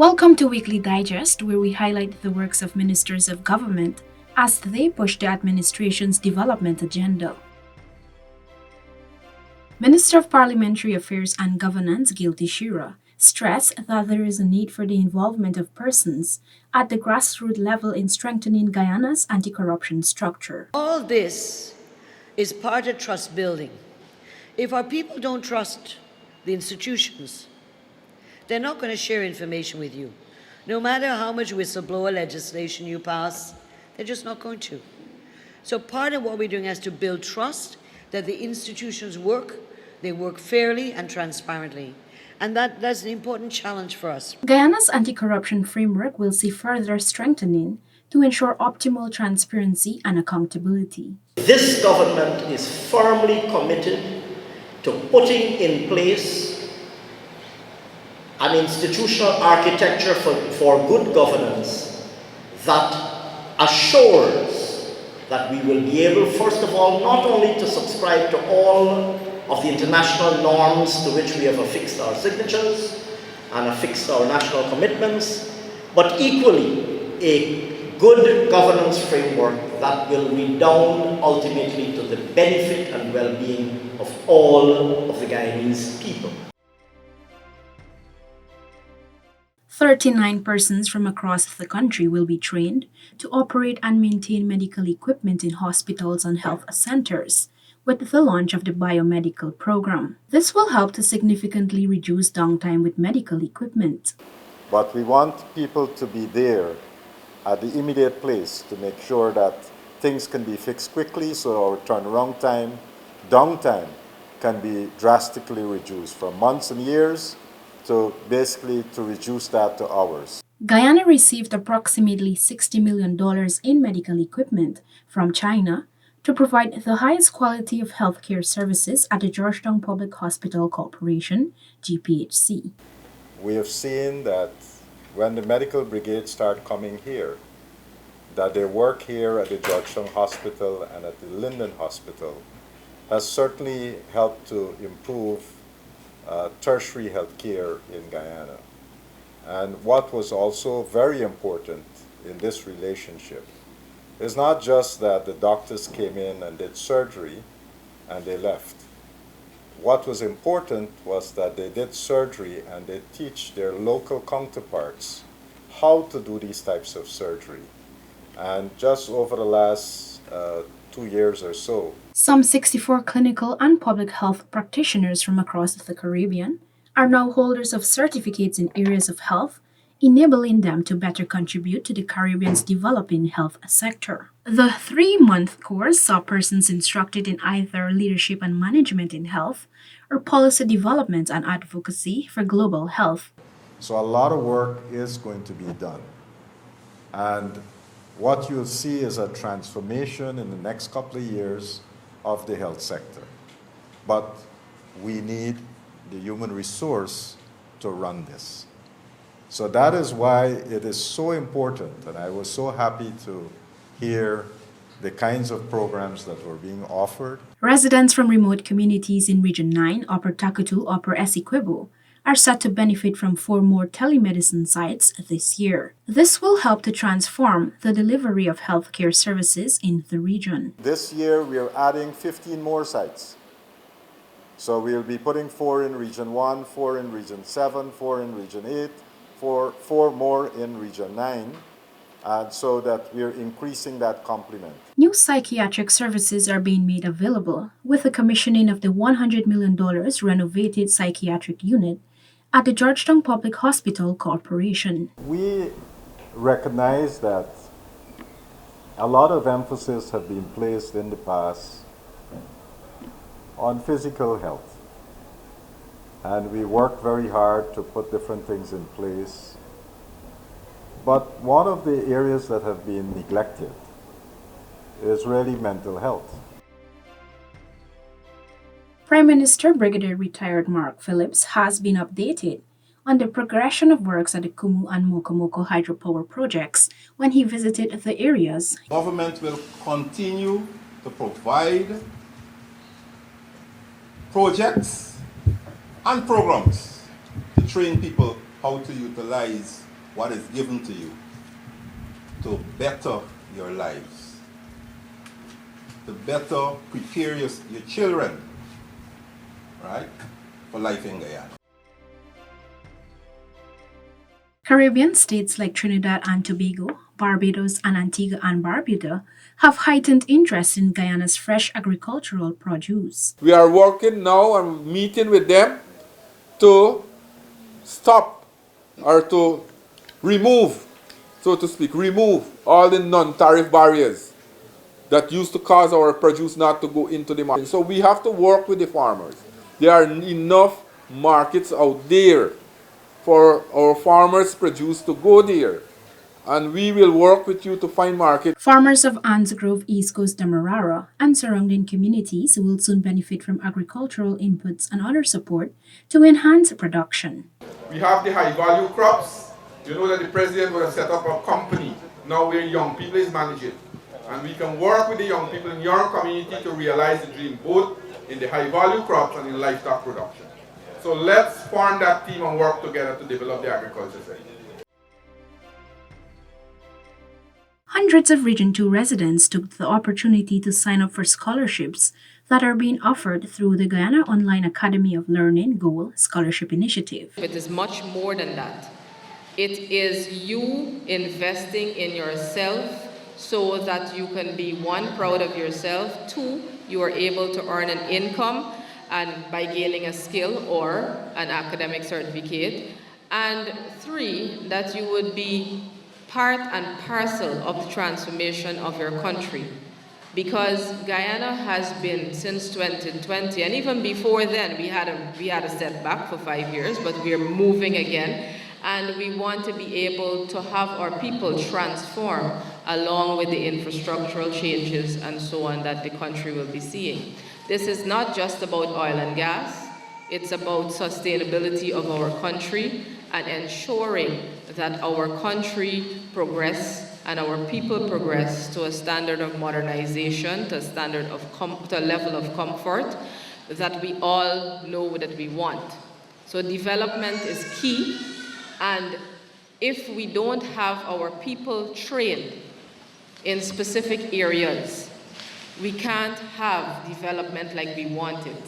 Welcome to Weekly Digest, where we highlight the works of ministers of government as they push the administration's development agenda. Minister of Parliamentary Affairs and Governance Gilty Shira stressed that there is a need for the involvement of persons at the grassroots level in strengthening Guyana's anti-corruption structure. All this is part of trust building. If our people don't trust the institutions, they're not going to share information with you. No matter how much whistleblower legislation you pass, they're just not going to. So part of what we're doing is to build trust that the institutions work, they work fairly and transparently. And that's an important challenge for us. Guyana's anti-corruption framework will see further strengthening to ensure optimal transparency and accountability. This government is firmly committed to putting in place an institutional architecture for good governance that assures that we will be able, first of all, not only to subscribe to all of the international norms to which we have affixed our signatures and affixed our national commitments, but equally a good governance framework that will redound ultimately to the benefit and well-being of all of the Guyanese people. 39 persons from across the country will be trained to operate and maintain medical equipment in hospitals and health centers with the launch of the biomedical program. This will help to significantly reduce downtime with medical equipment. But we want people to be there at the immediate place to make sure that things can be fixed quickly so our turnaround time, downtime, can be drastically reduced from months and years to basically to reduce that to hours. Guyana received approximately $60 million in medical equipment from China to provide the highest quality of healthcare services at the Georgetown Public Hospital Corporation, GPHC. We have seen that when the medical brigade start coming here, that their work here at the Georgetown Hospital and at the Linden Hospital has certainly helped to improve tertiary health care in Guyana. And what was also very important in this relationship is not just that the doctors came in and did surgery and they left. What was important was that they did surgery and they teach their local counterparts how to do these types of surgery. And just over the last 2 years or so, some 64 clinical and public health practitioners from across the Caribbean are now holders of certificates in areas of health, enabling them to better contribute to the Caribbean's developing health sector. The 3-month course saw persons instructed in either leadership and management in health or policy development and advocacy for global health. So a lot of work is going to be done. And what you'll see is a transformation in the next couple of years of the health sector. But we need the human resource to run this. So that is why it is so important, and I was so happy to hear the kinds of programs that were being offered. Residents from remote communities in Region 9, Upper Takatu, Upper Essequibo, are set to benefit from 4 more telemedicine sites this year. This will help to transform the delivery of healthcare services in the region. This year, we are adding 15 more sites. So we'll be putting 4 in Region 1, 4 in Region 7, 4 in Region 8, 4 more in Region 9, and so that we're increasing that complement. New psychiatric services are being made available with the commissioning of the $100 million renovated psychiatric unit at the Georgetown Public Hospital Corporation. We recognize that a lot of emphasis have been placed in the past on physical health. And we work very hard to put different things in place. But one of the areas that have been neglected is really mental health. Prime Minister Brigadier Retired Mark Phillips has been updated on the progression of works at the Kumu and Mokomoko hydropower projects when he visited the areas. Government will continue to provide projects and programs to train people how to utilize what is given to you to better your lives, to better prepare your children, right, for life in Guyana. Caribbean states like Trinidad and Tobago, Barbados, and Antigua and Barbuda have heightened interest in Guyana's fresh agricultural produce. We are working now and meeting with them to stop or to remove, so to speak, remove all the non-tariff barriers that used to cause our produce not to go into the market. So we have to work with the farmers. There are enough markets out there for our farmers' produce to go there. And we will work with you to find markets. Farmers of Anns Grove, East Coast, Demerara, and surrounding communities will soon benefit from agricultural inputs and other support to enhance production. We have the high-value crops. You know that the president will set up a company now where young people is managing. And we can work with the young people in your community to realize the dream, both in the high-value crops and in livestock production. So let's form that team and work together to develop the agriculture sector. Hundreds of Region 2 residents took the opportunity to sign up for scholarships that are being offered through the Guyana Online Academy of Learning Goal Scholarship Initiative. It is much more than that. It is you investing in yourself so that you can be, one, proud of yourself, two, you are able to earn an income and by gaining a skill or an academic certificate, and three, that you would be part and parcel of the transformation of your country. Because Guyana has been, since 2020, and even before then, we had a setback for 5 years, but we are moving again, and we want to be able to have our people transform along with the infrastructural changes and so on that the country will be seeing. This is not just about oil and gas, it's about sustainability of our country and ensuring that our country progress and our people progress to a standard of modernization, to a standard of to a level of comfort that we all know that we want. So development is key, and if we don't have our people trained in specific areas, we can't have development like we want it,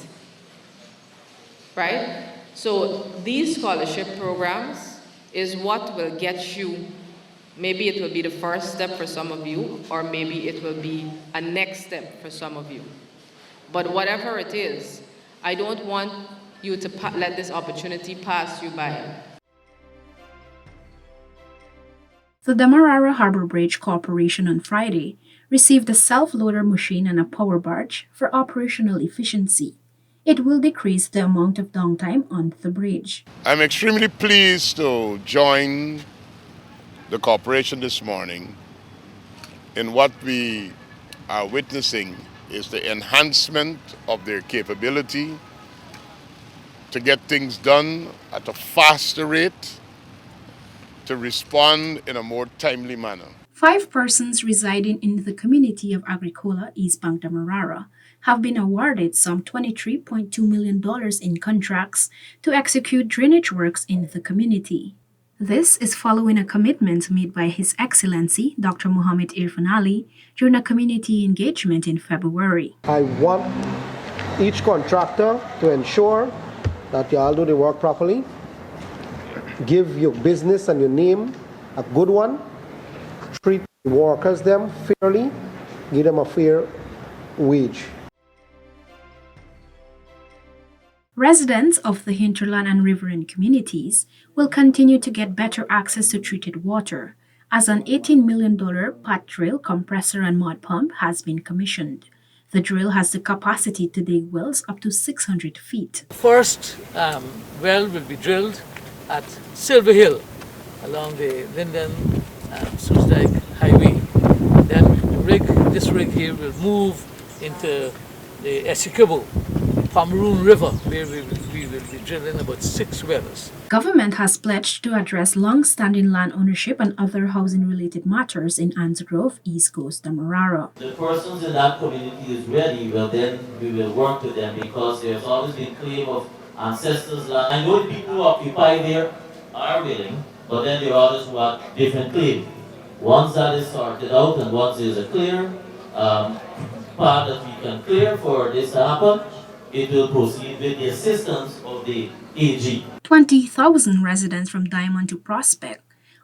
right? So these scholarship programs is what will get you, maybe it will be the first step for some of you, or maybe it will be a next step for some of you. But whatever it is, I don't want you to let this opportunity pass you by. The Demerara Harbor Bridge Corporation on Friday received a self-loader machine and a power barge for operational efficiency. It will decrease the amount of downtime on the bridge. I'm extremely pleased to join the corporation this morning in what we are witnessing is the enhancement of their capability to get things done at a faster rate, to respond in a more timely manner. 5 persons residing in the community of Agricola, East Bank, Demerara, have been awarded some $23.2 million in contracts to execute drainage works in the community. This is following a commitment made by His Excellency Dr. Mohammed Irfan Ali during a community engagement in February. I want each contractor to ensure that you all do the work properly, give your business and your name a good one, treat the workers them fairly, give them a fair wage. Residents of the hinterland and riverine communities will continue to get better access to treated water, as an $18 million pat drill compressor and mud pump has been commissioned. The drill has the capacity to dig wells up to 600 feet. First well will be drilled at Silver Hill along the Linden Soosdijk Highway. Then this rig here will move into the Essequibo, Pomeroon River, where we will be drilling about 6 wells. Government has pledged to address long-standing land ownership and other housing-related matters in Anns Grove, East Coast, Demerara. The persons in that community is ready, well then we will work with them, because there's always been claim of ancestors' land. I know the people who occupy there are willing, but then there are others who have different claims. Once that is sorted out and once there is a clear path that we can clear for this to happen, it will proceed with the assistance of the AG. 20,000 residents from Diamond to Prospect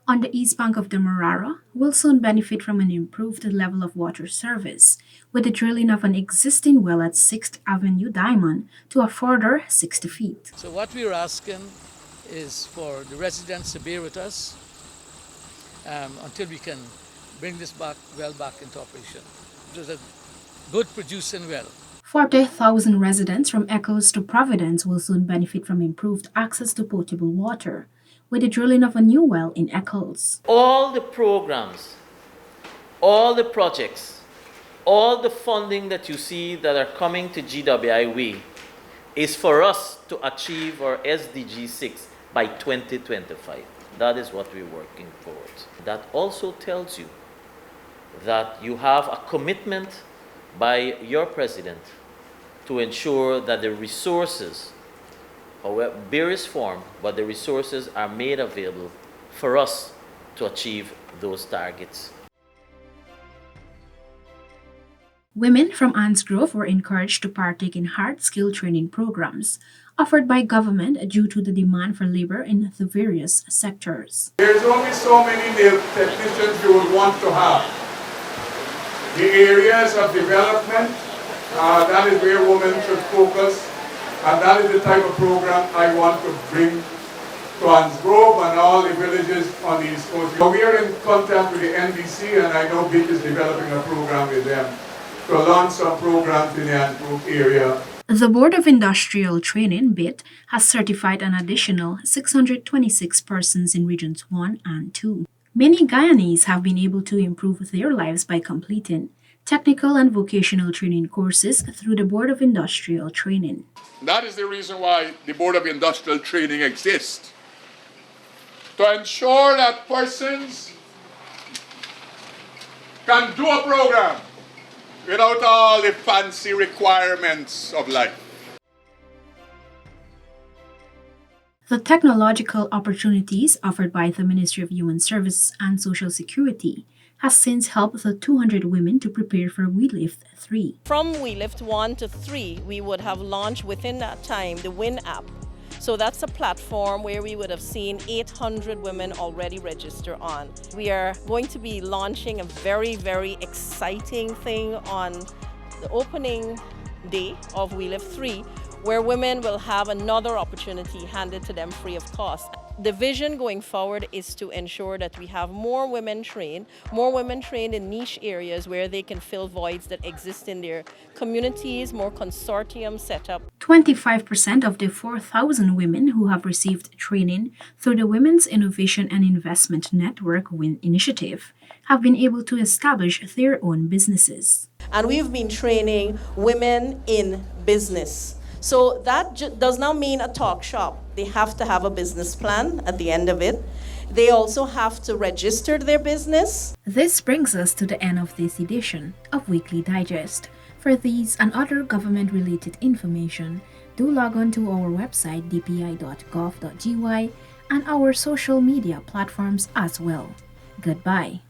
on the east bank of the Marara will soon benefit from an improved level of water service with the drilling of an existing well at 6th Avenue Diamond to a further 60 feet. So what we're asking is for the residents to bear with us until we can bring this well back into operation. It was a good producing well. 40,000 residents from Eccles to Providence will soon benefit from improved access to potable water with the drilling of a new well in Eccles. All the programs, all the projects, all the funding that you see that are coming to GWIW is for us to achieve our SDG 6 by 2025. That is what we're working towards. That also tells you that you have a commitment by your president to ensure that the resources, however various form, but the resources are made available for us to achieve those targets. Women from Anns Grove were encouraged to partake in hard skill training programs offered by government due to the demand for labor in the various sectors. There's only so many nail technicians you would want to have. The areas of development, that is where women should focus, and that is the type of program I want to bring to Anns Grove and all the villages on the East Coast. We are in contact with the NBC, and I know BIC is developing a program with them to launch some programs in the Anns Grove area. The Board of Industrial Training, BIT, has certified an additional 626 persons in Regions 1 and 2. Many Guyanese have been able to improve their lives by completing technical and vocational training courses through the Board of Industrial Training. That is the reason why the Board of Industrial Training exists, to ensure that persons can do a program without all the fancy requirements of life. The technological opportunities offered by the Ministry of Human Services and Social Security has since helped the 200 women to prepare for We Lift 3. From We Lift 1 to 3, we would have launched within that time the WIN app. So that's a platform where we would have seen 800 women already register on. We are going to be launching a very, very exciting thing on the opening day of We Lift 3, where women will have another opportunity handed to them free of cost. The vision going forward is to ensure that we have more women trained in niche areas where they can fill voids that exist in their communities, more consortiums set up. 25% of the 4,000 women who have received training through the Women's Innovation and Investment Network WIN initiative have been able to establish their own businesses. And we've been training women in business. So that does not mean a talk shop. They have to have a business plan at the end of it. They also have to register their business. This brings us to the end of this edition of Weekly Digest. For these and other government-related information, do log on to our website dpi.gov.gy and our social media platforms as well. Goodbye.